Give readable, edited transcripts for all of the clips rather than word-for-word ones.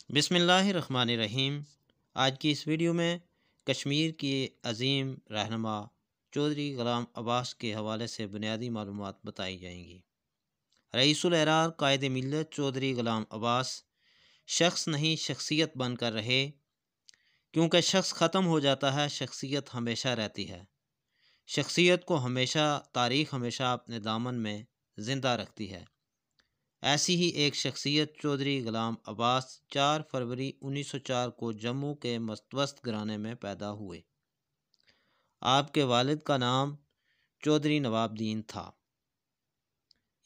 بسم اللہ الرحمن الرحیم۔ آج کی اس ویڈیو میں کشمیر کی عظیم رہنما چودھری غلام عباس کے حوالے سے بنیادی معلومات بتائی جائیں گی۔ رئیس العراق قائد ملت چودھری غلام عباس شخص نہیں شخصیت بن کر رہے، کیونکہ شخص ختم ہو جاتا ہے، شخصیت ہمیشہ رہتی ہے۔ شخصیت کو تاریخ ہمیشہ اپنے دامن میں زندہ رکھتی ہے۔ ایسی ہی ایک شخصیت چودھری غلام عباس 4 فروری 1904 کو جموں کے مستوست گھرانے میں پیدا ہوئے۔ آپ کے والد کا نام چودھری نواب الدین تھا۔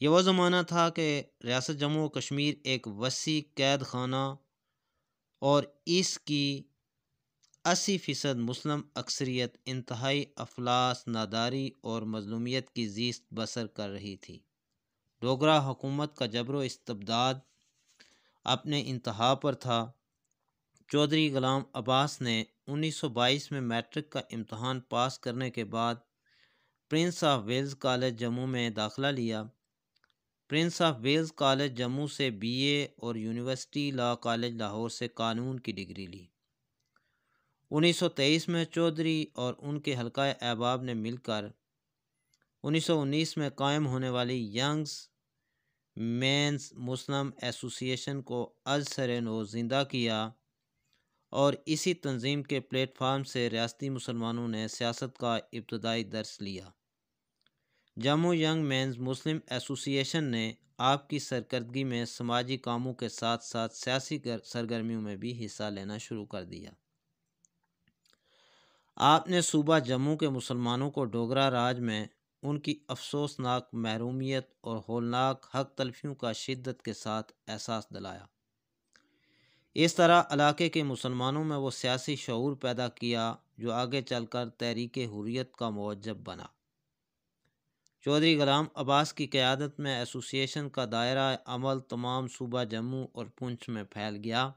یہ وہ زمانہ تھا کہ ریاست جموں و کشمیر ایک وسیع قید خانہ اور اس کی 80% مسلم اکثریت انتہائی افلاس، ناداری اور مظلومیت کی زیست بسر کر رہی تھی۔ ڈوگرا حکومت کا جبر و استبداد اپنے انتہا پر تھا۔ چودھری غلام عباس نے 1922 میں میٹرک کا امتحان پاس کرنے کے بعد Prince of Wales College Jammu میں داخلہ لیا۔ Prince of Wales College Jammu سے BA اور یونیورسٹی لاء کالج لاہور سے قانون کی ڈگری لی۔ 1923 میں چودھری اور ان کے حلقہ احباب نے مل کر 1919 میں قائم ہونے والی ینگز مینز مسلم ایسوسی ایشن کو از سر نو زندہ کیا، اور اسی تنظیم کے پلیٹ فارم سے ریاستی مسلمانوں نے سیاست کا ابتدائی درس لیا۔ جموں ینگ مینز مسلم ایسوسی ایشن نے آپ کی سرکردگی میں سماجی کاموں کے ساتھ ساتھ سیاسی سرگرمیوں میں بھی حصہ لینا شروع کر دیا۔ آپ نے صوبہ جموں کے مسلمانوں کو ڈوگرا راج میں ان کی افسوسناک محرومیت اور ہولناک حق تلفیوں کا شدت کے ساتھ احساس دلایا۔ اس طرح علاقے کے مسلمانوں میں وہ سیاسی شعور پیدا کیا جو آگے چل کر تحریک حریت کا موجب بنا۔ چودھری غلام عباس کی قیادت میں ایسوسی ایشن کا دائرہ عمل تمام صوبہ جموں اور پونچھ میں پھیل گیا۔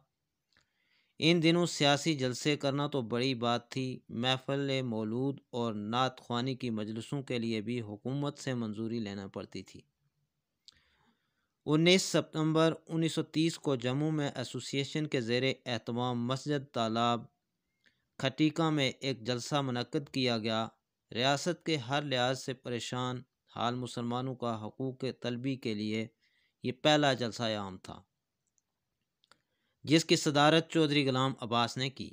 ان دنوں سیاسی جلسے کرنا تو بڑی بات تھی، محفل مولود اور نعت خوانی کی مجلسوں کے لیے بھی حکومت سے منظوری لینا پڑتی تھی۔ 19 ستمبر 1930 کو جموں میں ایسوسی ایشن کے زیر اہتمام مسجد تالاب کھٹیکا میں ایک جلسہ منعقد کیا گیا۔ ریاست کے ہر لحاظ سے پریشان حال مسلمانوں کا حقوق طلبی کے لیے یہ پہلا جلسہ عام تھا، جس کی صدارت چودھری غلام عباس نے کی۔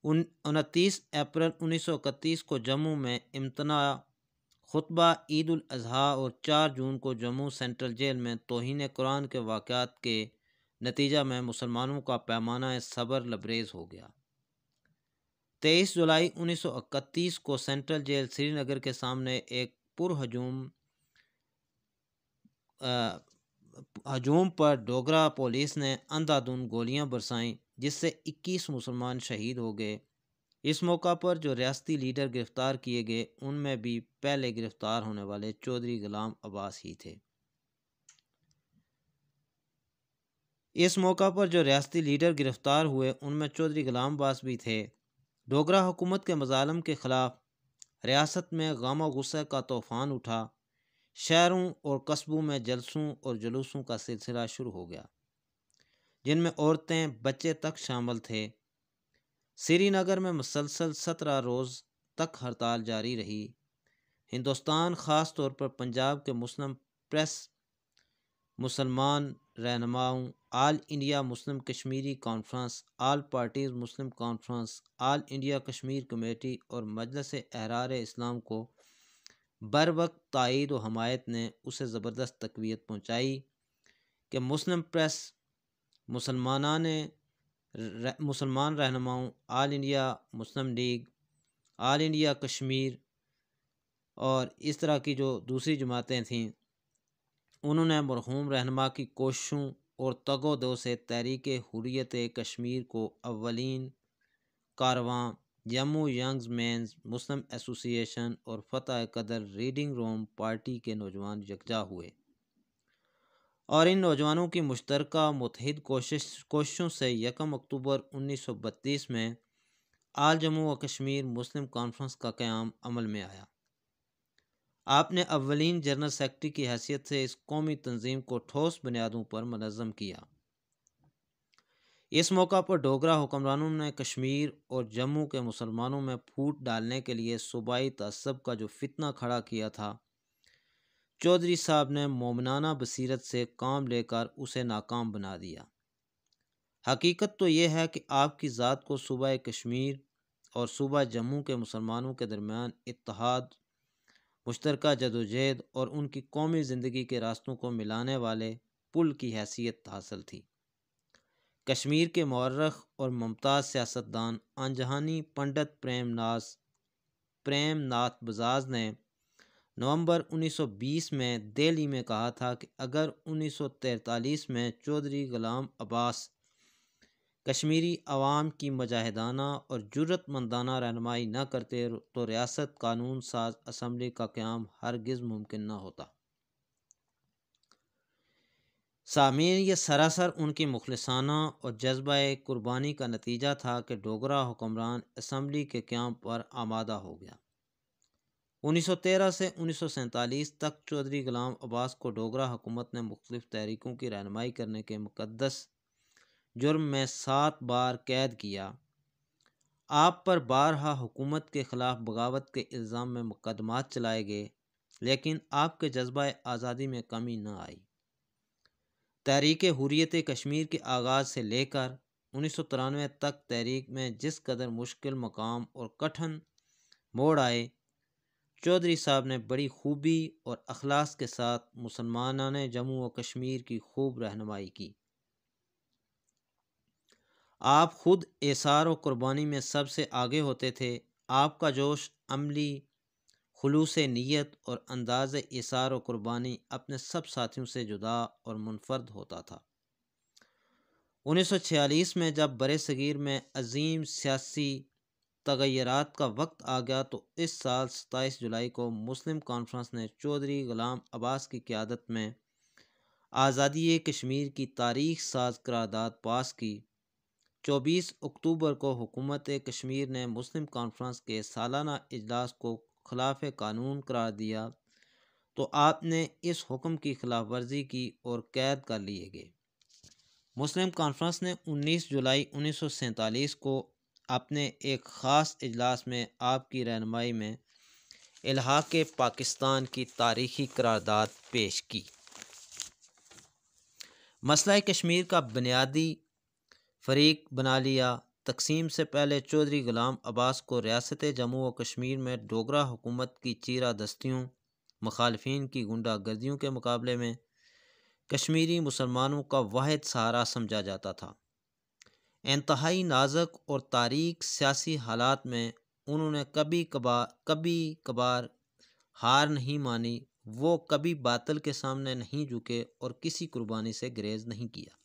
29 اپریل 1931 کو جموں میں امتناع خطبہ عید الاضحیٰ اور 4 جون کو جموں سینٹرل جیل میں توہین قرآن کے واقعات کے نتیجہ میں مسلمانوں کا پیمانہ صبر لبریز ہو گیا۔ 23 جولائی 1931 کو سینٹرل جیل سری نگر کے سامنے ایک ہجوم پر ڈوگرا پولیس نے اندھا دھند گولیاں برسائیں، جس سے 21 مسلمان شہید ہو گئے۔ اس موقع پر جو ریاستی لیڈر گرفتار کیے گئے ان میں بھی پہلے گرفتار ہونے والے چودھری غلام عباس ہی تھے۔ چودھری غلام عباس بھی تھے۔ ڈوگرا حکومت کے مظالم کے خلاف ریاست میں غم و غصہ کا طوفان اٹھا۔ شہروں اور قصبوں میں جلسوں اور جلوسوں کا سلسلہ شروع ہو گیا، جن میں عورتیں، بچے تک شامل تھے۔ سری نگر میں مسلسل 17 روز تک ہڑتال جاری رہی۔ ہندوستان، خاص طور پر پنجاب کے مسلم پریس، مسلمان رہنماؤں، all India Muslim Kashmiri conference, all parties Muslim conference, all India Kashmir committee اور مجلس احرار اسلام کو بروقت تائید و حمایت نے اسے زبردست تقویت پہنچائی کہ مسلم پریس، مسلمان رہنماؤں، آل انڈیا مسلم لیگ، آل انڈیا کشمیر اور اس طرح کی جو دوسری جماعتیں تھیں، انہوں نے مرحوم رہنما کی کوششوں اور تگ و دو سے تحریک حریت کشمیر کو اولین کارواں، جموں ینگز مینز مسلم ایسوسی ایشن اور فتح قدر ریڈنگ روم پارٹی کے نوجوان یکجا ہوئے، اور ان نوجوانوں کی مشترکہ متحد کوششوں سے 1 اکتوبر 1932 میں آل جموں و کشمیر مسلم کانفرنس کا قیام عمل میں آیا۔ آپ نے اولین جنرل سیکرٹری کی حیثیت سے اس قومی تنظیم کو ٹھوس بنیادوں پر منظم کیا۔ اس موقع پر ڈوگرا حکمرانوں نے کشمیر اور جموں کے مسلمانوں میں پھوٹ ڈالنے کے لیے صوبائی تعصب کا جو فتنہ کھڑا کیا تھا، چودھری صاحب نے مومنانہ بصیرت سے کام لے کر اسے ناکام بنا دیا۔ حقیقت تو یہ ہے کہ آپ کی ذات کو صوبہ کشمیر اور صوبہ جموں کے مسلمانوں کے درمیان اتحاد، مشترکہ جدوجہد اور ان کی قومی زندگی کے راستوں کو ملانے والے پل کی حیثیت حاصل تھی۔ کشمیر کے مورخ اور ممتاز سیاستدان آنجہانی پنڈت پریم ناتھ بجاج نے نومبر 1920 میں دہلی میں کہا تھا کہ اگر 1943 میں چودھری غلام عباس کشمیری عوام کی مجاہدانہ اور جرأت مندانہ رہنمائی نہ کرتے تو ریاست قانون ساز اسمبلی کا قیام ہرگز ممکن نہ ہوتا۔ سامعین، یہ سراسر ان کی مخلصانہ اور جذبہ قربانی کا نتیجہ تھا کہ ڈوگرا حکمران اسمبلی کے قیام پر آمادہ ہو گیا۔ 1913 سے 1947 تک چودھری غلام عباس کو ڈوگرا حکومت نے مختلف تحریکوں کی رہنمائی کرنے کے مقدس جرم میں 7 بار قید کیا۔ آپ پر بارہا حکومت کے خلاف بغاوت کے الزام میں مقدمات چلائے گئے، لیکن آپ کے جذبہ آزادی میں کمی نہ آئی۔ تحریک حریت کشمیر کے آغاز سے لے کر 1993 تک تحریک میں جس قدر مشکل مقام اور کٹھن موڑ آئے، چودھری صاحب نے بڑی خوبی اور اخلاص کے ساتھ مسلمانان جموں و کشمیر کی خوب رہنمائی کی۔ آپ خود ایثار و قربانی میں سب سے آگے ہوتے تھے۔ آپ کا جوش، عملی خلوص نیت اور انداز ایثار و قربانی اپنے سب ساتھیوں سے جدا اور منفرد ہوتا تھا۔ 1946 میں جب برصغیر میں عظیم سیاسی تغیرات کا وقت آ گیا تو اس سال 27 جولائی کو مسلم کانفرنس نے چودھری غلام عباس کی قیادت میں آزادی کشمیر کی تاریخ ساز قرارداد پاس کی۔ 24 اکتوبر کو حکومت کشمیر نے مسلم کانفرنس کے سالانہ اجلاس کو خلاف قانون قرار دیا تو آپ نے اس حکم کی خلاف ورزی کی اور قید کر لیے گئے۔ مسلم کانفرنس نے 19 جولائی 1947 کو اپنے ایک خاص اجلاس میں آپ کی رہنمائی میں الحاق پاکستان کی تاریخی قرارداد پیش کی۔ مسئلہ کشمیر کا بنیادی فریق بنا لیا۔ تقسیم سے پہلے چودھری غلام عباس کو ریاست جموں و کشمیر میں ڈوگرا حکومت کی چیرہ دستیوں، مخالفین کی غنڈہ گردیوں کے مقابلے میں کشمیری مسلمانوں کا واحد سہارا سمجھا جاتا تھا۔ انتہائی نازک اور تاریک سیاسی حالات میں انہوں نے کبھی کبھار ہار نہیں مانی، وہ کبھی باطل کے سامنے نہیں جھکے اور کسی قربانی سے گریز نہیں کیا۔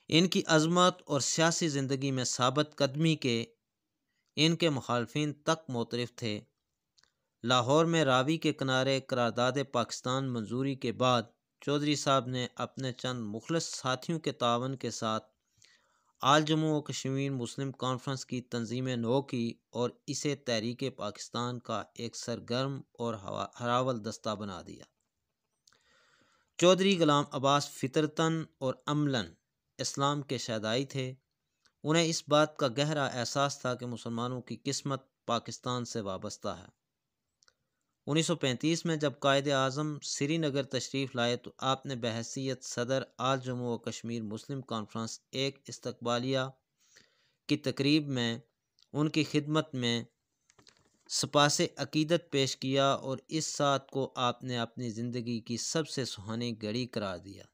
ان کی عظمت اور سیاسی زندگی میں ثابت قدمی کے ان کے مخالفین تک معترف تھے۔ لاہور میں راوی کے کنارے قرارداد پاکستان منظوری کے بعد چودھری صاحب نے اپنے چند مخلص ساتھیوں کے تعاون کے ساتھ آل جموں و کشمیر مسلم کانفرنس کی تنظیم نو کی اور اسے تحریک پاکستان کا ایک سرگرم اور ہراول دستہ بنا دیا۔ چودھری غلام عباس فطرتاً اور عملاً اسلام کے شیدائی تھے۔ انہیں اس بات کا گہرا احساس تھا کہ مسلمانوں کی قسمت پاکستان سے وابستہ ہے۔ 1935 میں جب قائد اعظم سری نگر تشریف لائے تو آپ نے بحیثیت صدر آل جموں و کشمیر مسلم کانفرنس ایک استقبالیہ کی تقریب میں ان کی خدمت میں سپاس عقیدت پیش کیا اور اس ساتھ کو آپ نے اپنی زندگی کی سب سے سہانی گھڑی قرار دیا۔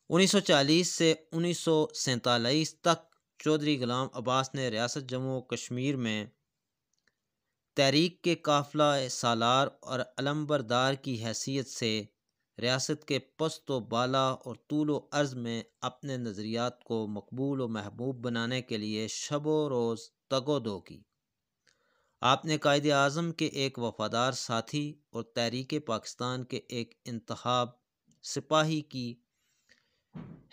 1940 سے 1947 تک چودھری غلام عباس نے ریاست جموں و کشمیر میں تحریک کے قافلہ سالار اور علمبردار کی حیثیت سے ریاست کے پست و بالا اور طول و عرض میں اپنے نظریات کو مقبول و محبوب بنانے کے لیے شب و روز تگ و دو کی۔ آپ نے قائد اعظم کے ایک وفادار ساتھی اور تحریک پاکستان کے ایک انتخاب سپاہی کی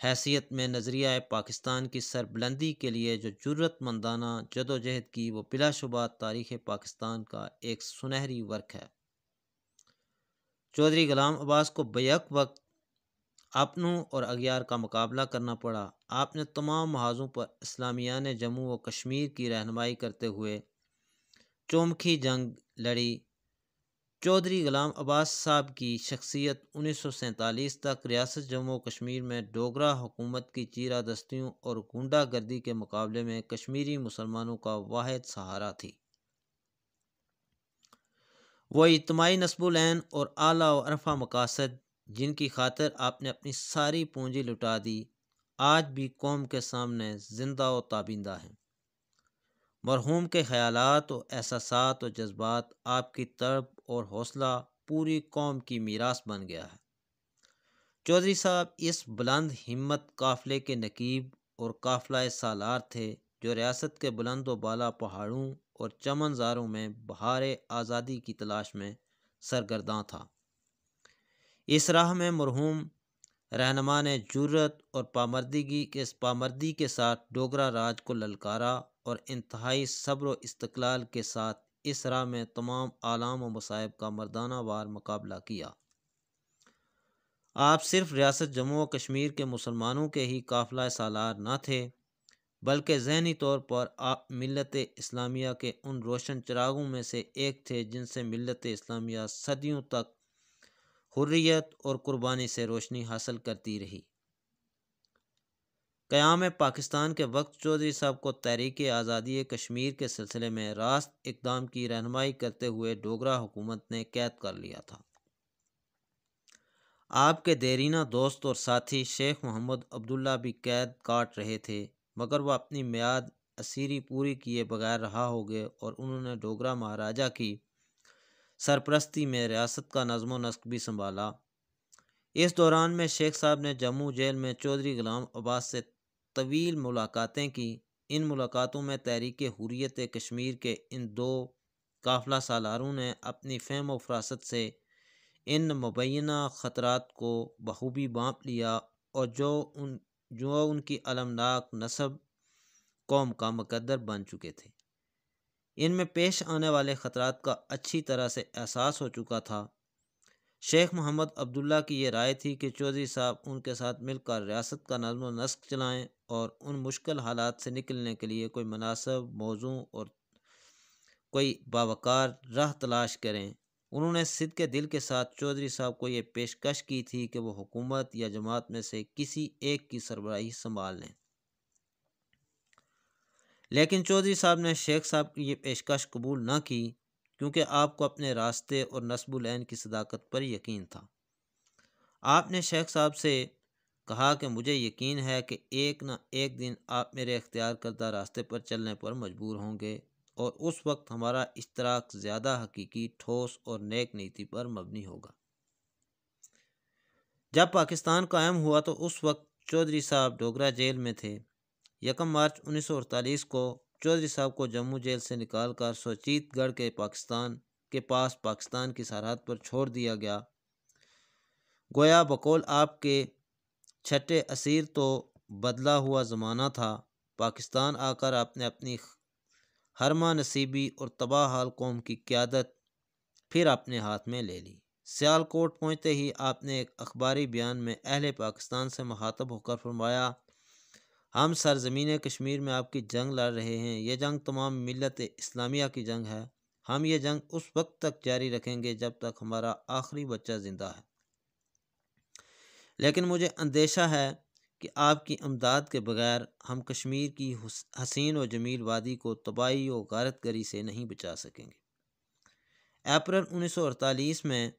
حیثیت میں نظریہ پاکستان کی سربلندی کے لیے جو جرأت مندانہ جدوجہد کی، وہ بلا شبہ تاریخ پاکستان کا ایک سنہری ورق ہے۔ چودھری غلام عباس کو بیک وقت اپنوں اور اغیار کا مقابلہ کرنا پڑا۔ آپ نے تمام محاذوں پر اسلامیان جموں و کشمیر کی رہنمائی کرتے ہوئے چومکھی جنگ لڑی۔ چودھری غلام عباس صاحب کی شخصیت 1947 تک ریاست جموں و کشمیر میں ڈوگرا حکومت کی چیرہ دستیوں اور غنڈہ گردی کے مقابلے میں کشمیری مسلمانوں کا واحد سہارا تھی۔ وہ اجتماعی نصب العین اور اعلیٰ و عرفہ مقاصد جن کی خاطر آپ نے اپنی ساری پونجی لٹا دی، آج بھی قوم کے سامنے زندہ و تابندہ ہیں۔ مرحوم کے خیالات و احساسات و جذبات آپ کی طرب اور حوصلہ پوری قوم کی میراث بن گیا ہے۔ چودھری صاحب اس بلند ہمت قافلے کے نقیب اور قافلہ سالار تھے جو ریاست کے بلند و بالا پہاڑوں اور چمن زاروں میں بہار آزادی کی تلاش میں سرگرداں تھا۔ اس راہ میں مرحوم رہنما نے جرأت اور پامردی کے ساتھ ڈوگرا راج کو للکارا اور انتہائی صبر و استقلال کے ساتھ اس راہ میں تمام آلام و مصائب کا مردانہ وار مقابلہ کیا۔ آپ صرف ریاست جموں و کشمیر کے مسلمانوں کے ہی قافلہ سالار نہ تھے، بلکہ ذہنی طور پر آپ ملت اسلامیہ کے ان روشن چراغوں میں سے ایک تھے جن سے ملت اسلامیہ صدیوں تک حریت اور قربانی سے روشنی حاصل کرتی رہی۔ قیام پاکستان کے وقت چودھری صاحب کو تحریک آزادی کشمیر کے سلسلے میں راست اقدام کی رہنمائی کرتے ہوئے ڈوگرا حکومت نے قید کر لیا تھا۔ آپ کے دیرینہ دوست اور ساتھی شیخ محمد عبداللہ بھی قید کاٹ رہے تھے، مگر وہ اپنی میعاد اسیری پوری کیے بغیر رہا ہو گئے اور انہوں نے ڈوگرا مہاراجہ کی سرپرستی میں ریاست کا نظم و نسق بھی سنبھالا۔ اس دوران میں شیخ صاحب نے جموں جیل میں چودھری غلام عباس سے طویل ملاقاتیں کی۔ ان ملاقاتوں میں تحریک حریت کشمیر کے ان دو قافلہ سالاروں نے اپنی فہم و فراست سے ان مبینہ خطرات کو بخوبی بانپ لیا اور جو ان کی المناک نسب قوم کا مقدر بن چکے تھے، ان میں پیش آنے والے خطرات کا اچھی طرح سے احساس ہو چکا تھا۔ شیخ محمد عبداللہ کی یہ رائے تھی کہ چودھری صاحب ان کے ساتھ مل کر ریاست کا نظم و نسق چلائیں اور ان مشکل حالات سے نکلنے کے لیے کوئی مناسب موضوع اور کوئی باوقار راہ تلاش کریں۔ انہوں نے صدق دل کے ساتھ چودھری صاحب کو یہ پیشکش کی تھی کہ وہ حکومت یا جماعت میں سے کسی ایک کی سربراہی سنبھال لیں، لیکن چودھری صاحب نے شیخ صاحب کی یہ پیشکش قبول نہ کی، کیونکہ آپ کو اپنے راستے اور نصب العین کی صداقت پر یقین تھا۔ آپ نے شیخ صاحب سے کہا کہ مجھے یقین ہے کہ ایک نہ ایک دن آپ میرے اختیار کردہ راستے پر چلنے پر مجبور ہوں گے، اور اس وقت ہمارا اشتراک زیادہ حقیقی، ٹھوس اور نیک نیتی پر مبنی ہوگا۔ جب پاکستان قائم ہوا تو اس وقت چودھری صاحب ڈوگرا جیل میں تھے۔ 1 مارچ 1948 کو چودھری صاحب کو جموں جیل سے نکال کر سوچیت گڑھ کے پاس پاکستان کی سرحد پر چھوڑ دیا گیا۔ گویا بقول آپ کے چھٹے اسیر تو بدلا ہوا زمانہ تھا۔ پاکستان آ کر آپ نے اپنی ہرما نصیبی اور تباہ حال قوم کی قیادت پھر اپنے ہاتھ میں لے لی۔ سیالکوٹ پہنچتے ہی آپ نے ایک اخباری بیان میں اہل پاکستان سے مخاطب ہو کر فرمایا، ہم سرزمین کشمیر میں آپ کی جنگ لڑ رہے ہیں، یہ جنگ تمام ملت اسلامیہ کی جنگ ہے، ہم یہ جنگ اس وقت تک جاری رکھیں گے جب تک ہمارا آخری بچہ زندہ ہے، لیکن مجھے اندیشہ ہے کہ آپ کی امداد کے بغیر ہم کشمیر کی حسین و جمیل وادی کو تباہی و غارت گری سے نہیں بچا سکیں گے۔ اپریل 1948 میں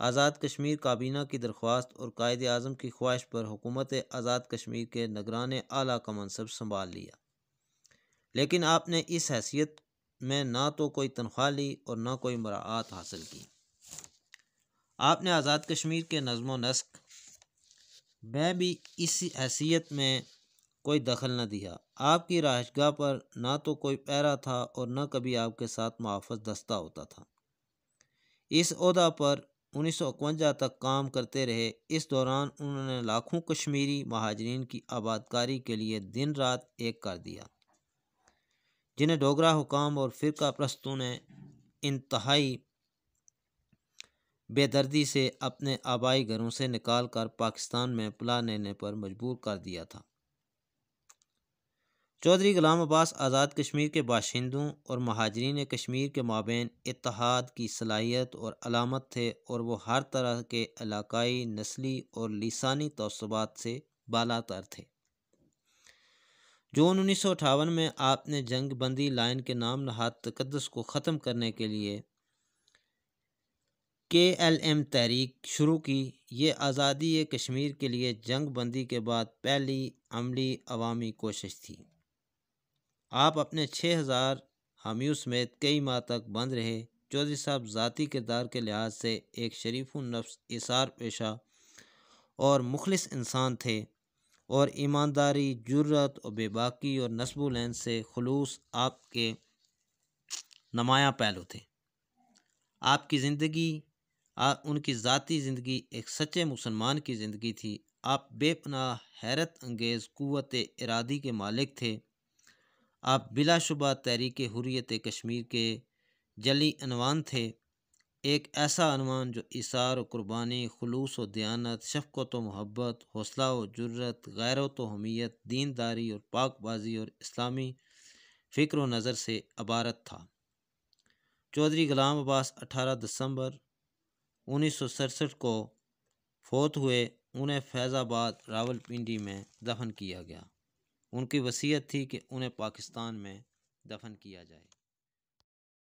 آزاد کشمیر کابینہ کی درخواست اور قائد اعظم کی خواہش پر حکومت آزاد کشمیر کے نگران اعلیٰ کا منصب سنبھال لیا، لیکن آپ نے اس حیثیت میں نہ تو کوئی تنخواہ لی اور نہ کوئی مراعات حاصل کی۔ آپ نے آزاد کشمیر کے نظم و نسق میں بھی اس حیثیت میں کوئی دخل نہ دیا۔ آپ کی رہائش گاہ پر نہ تو کوئی پہرا تھا اور نہ کبھی آپ کے ساتھ محافظ دستہ ہوتا تھا۔ اس عہدہ پر 1951 تک کام کرتے رہے۔ اس دوران انہوں نے لاکھوں کشمیری مہاجرین کی آبادکاری کے لیے دن رات ایک کر دیا، جنہیں ڈوگرا حکام اور فرقہ پرستوں نے انتہائی بے دردی سے اپنے آبائی گھروں سے نکال کر پاکستان میں پلا لینے پر مجبور کر دیا تھا۔ چودھری غلام عباس آزاد کشمیر کے باشندوں اور مہاجرین کشمیر کے مابین اتحاد کی صلاحیت اور علامت تھے، اور وہ ہر طرح کے علاقائی، نسلی اور لسانی تعصبات سے بالاتر تھے۔ جون 1958 میں آپ نے جنگ بندی لائن کے نام نہاد تقدس کو ختم کرنے کے لیے KLM تحریک شروع کی۔ یہ آزادی کشمیر کے لیے جنگ بندی کے بعد پہلی عملی عوامی کوشش تھی۔ آپ اپنے 6000 حامیوں سمیت کئی ماہ تک بند رہے۔ چودھری صاحب ذاتی کردار کے لحاظ سے ایک شریف النفس، ایثار پیشہ اور مخلص انسان تھے، اور ایمانداری، جرأت اور بے باکی اور نصب العین سے خلوص آپ کے نمایاں پہلو تھے۔ آپ کی زندگی، ان کی ذاتی زندگی ایک سچے مسلمان کی زندگی تھی۔ آپ بے پناہ حیرت انگیز قوت ارادی کے مالک تھے۔ آپ بلا شبہ تحریک حریت کشمیر کے جلی عنوان تھے، ایک ایسا عنوان جو ایثار و قربانی، خلوص و دیانت، شفقت و محبت، حوصلہ و جرأت، غیرت و حمیت، دینداری اور پاک بازی اور اسلامی فکر و نظر سے عبارت تھا۔ چودھری غلام عباس 18 دسمبر 1967 کو فوت ہوئے۔ انہیں فیض آباد، راولپنڈی میں دفن کیا گیا۔ ان کی وصیت تھی کہ انہیں پاکستان میں دفن کیا جائے۔